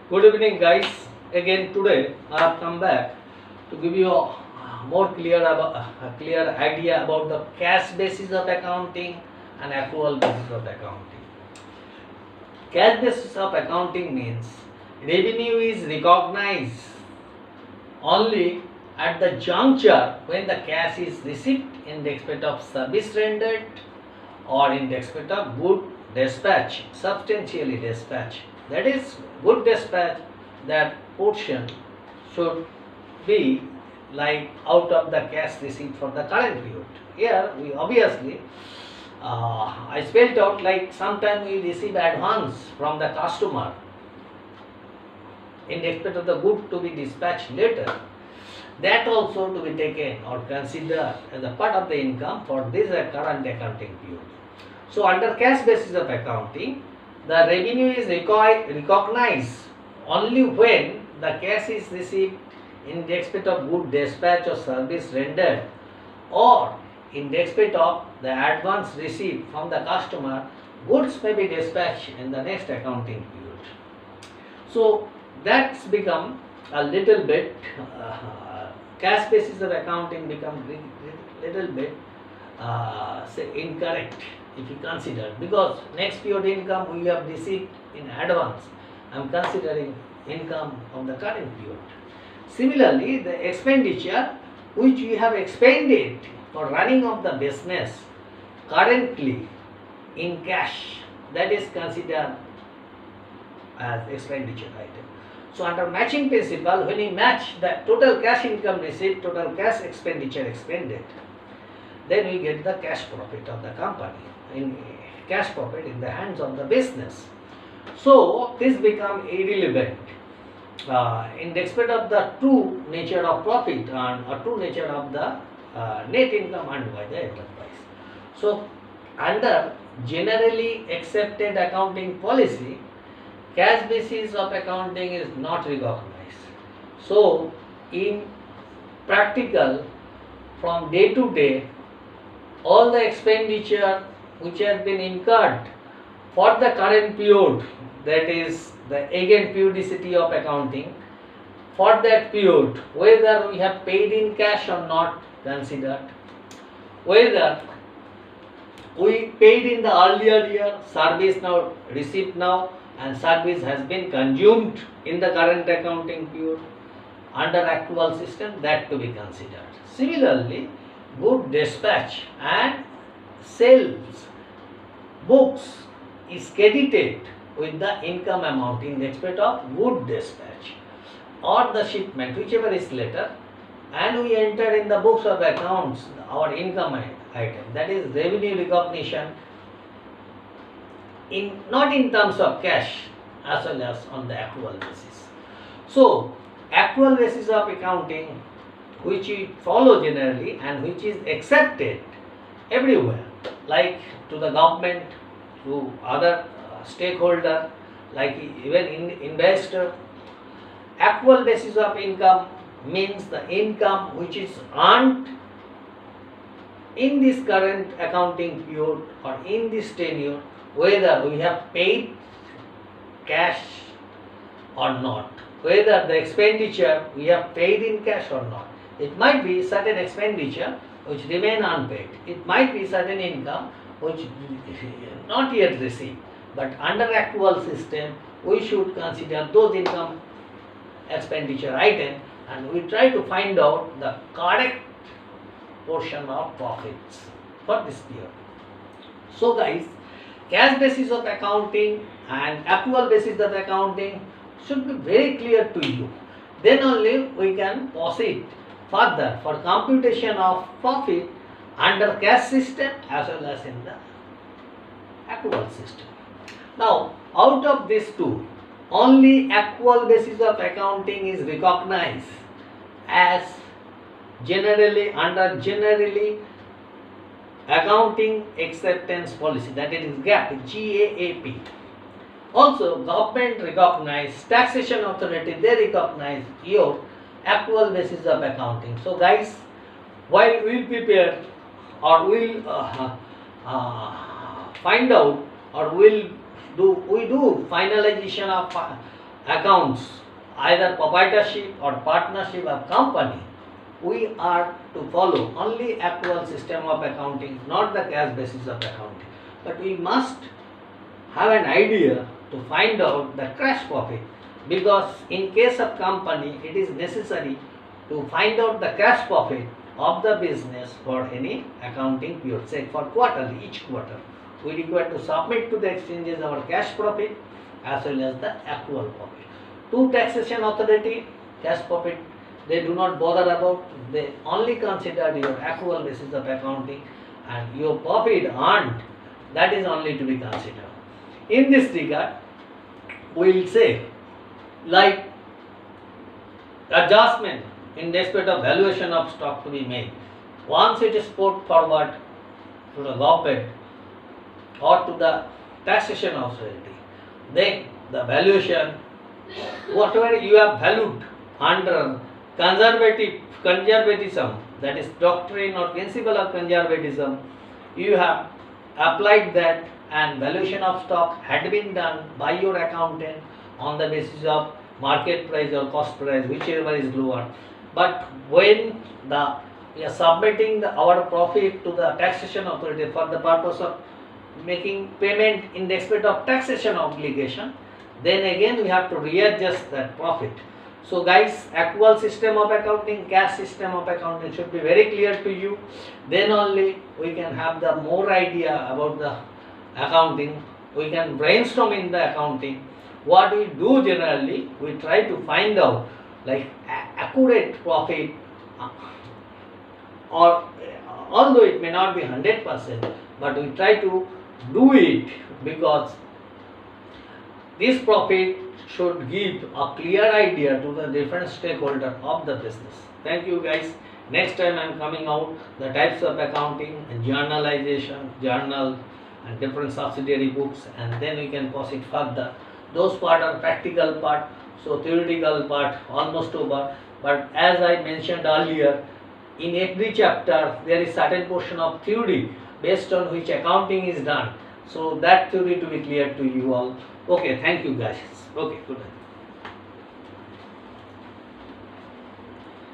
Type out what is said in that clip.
Good evening, guys. Again today I have come back to give you a clear idea about the cash basis of accounting and accrual basis of accounting. Cash basis of accounting means revenue is recognized only at the juncture when the cash is received in respect of service rendered or in respect of good dispatch, substantially dispatch. That is good dispatch, that portion should be like out of the cash received for the current period. Here we obviously I spelled out like sometime we receive advance from the customer in respect of the good to be dispatched later. That also to be taken or considered as a part of the income for this current accounting period. So under cash basis of accounting, the revenue is recognized only when the cash is received in respect of good dispatch or service rendered or in respect of the advance received from the customer. Goods may be dispatched in the next accounting period. So that's become a little bit cash basis of accounting become little bit say incorrect if you consider, because next period income we have received in advance. I am considering income of the current period. Similarly, the expenditure which we have expended for running of the business currently in cash, that is considered as expenditure item. So under matching principle, when we match the total cash income received, total cash expenditure expended, then we get the cash profit of the company, in cash profit in the hands of the business. So this become irrelevant in respect of the true nature of profit and or true nature of the net income earned by the enterprise. So under generally accepted accounting policy, cash basis of accounting is not recognized. So in practical, from day to day, all the expenditure which has been incurred for the current period, that is the again periodicity of accounting, for that period, whether we have paid in cash or not considered, whether we paid in the earlier year, service now received now, and service has been consumed in the current accounting period under accrual system, that to be considered. Similarly, good dispatch and sales books is credited with the income amount in respect of good dispatch or the shipment, whichever is later, and we enter in the books of accounts our income item, that is revenue recognition in not in terms of cash as well as on the accrual basis. So accrual basis of accounting, which we follow generally and which is accepted everywhere, like to the government, to other stakeholder, like even in investor. Accrual basis of income means the income which is earned in this current accounting period or in this tenure, whether we have paid cash or not, whether the expenditure we have paid in cash or not. It might be certain expenditure which remain unpaid. It might be certain income which not yet received. But under accrual system, we should consider those income expenditure item and we try to find out the correct portion of profits for this period. So guys, cash basis of accounting and accrual basis of accounting should be very clear to you. Then only we can proceed further for computation of profit under cash system as well as in the accrual system. Now, out of these two, only accrual basis of accounting is recognized as generally under generally accounting acceptance policy, that is GAAP, GAAP. Also, government recognize, taxation authority, they recognize your accrual basis of accounting. So guys, while we prepare or we'll find out or we do finalization of accounts, either proprietorship or partnership of company, we are to follow only accrual system of accounting, not the cash basis of accounting. But we must have an idea to find out the cash profit, because in case of company it is necessary to find out the cash profit of the business for any accounting period. Say for quarterly, each quarter we require to submit to the exchanges our cash profit as well as the accrual profit. To taxation authority, cash profit they do not bother about, they only consider your accrual basis of accounting, and your profit earned, that is only to be considered. In this regard, we will say like adjustment in respect of valuation of stock to be made. Once it is put forward to the government or to the taxation authority, then the valuation, whatever you have valued under conservatism, that is doctrine or principle of conservatism, you have applied that, and valuation of stock had been done by your accountant on the basis of market price or cost price, whichever is lower. But when we are submitting our profit to the taxation authority for the purpose of making payment in respect of taxation obligation, then again we have to readjust that profit. So guys, accrual system of accounting, cash system of accounting should be very clear to you. Then only we can have the more idea about the accounting. We can brainstorm in the accounting. What we do generally, we try to find out like accurate profit, or although it may not be 100%, but we try to do it because this profit should give a clear idea to the different stakeholder of the business. Thank you guys. Next time I am coming out the types of accounting and journalization, journal and different subsidiary books, and then we can proceed further. Those part are practical part, so theoretical part almost over. But as I mentioned earlier, in every chapter there is certain portion of theory based on which accounting is done. So that theory to be clear to you all. Okay, thank you guys. Okay, good night.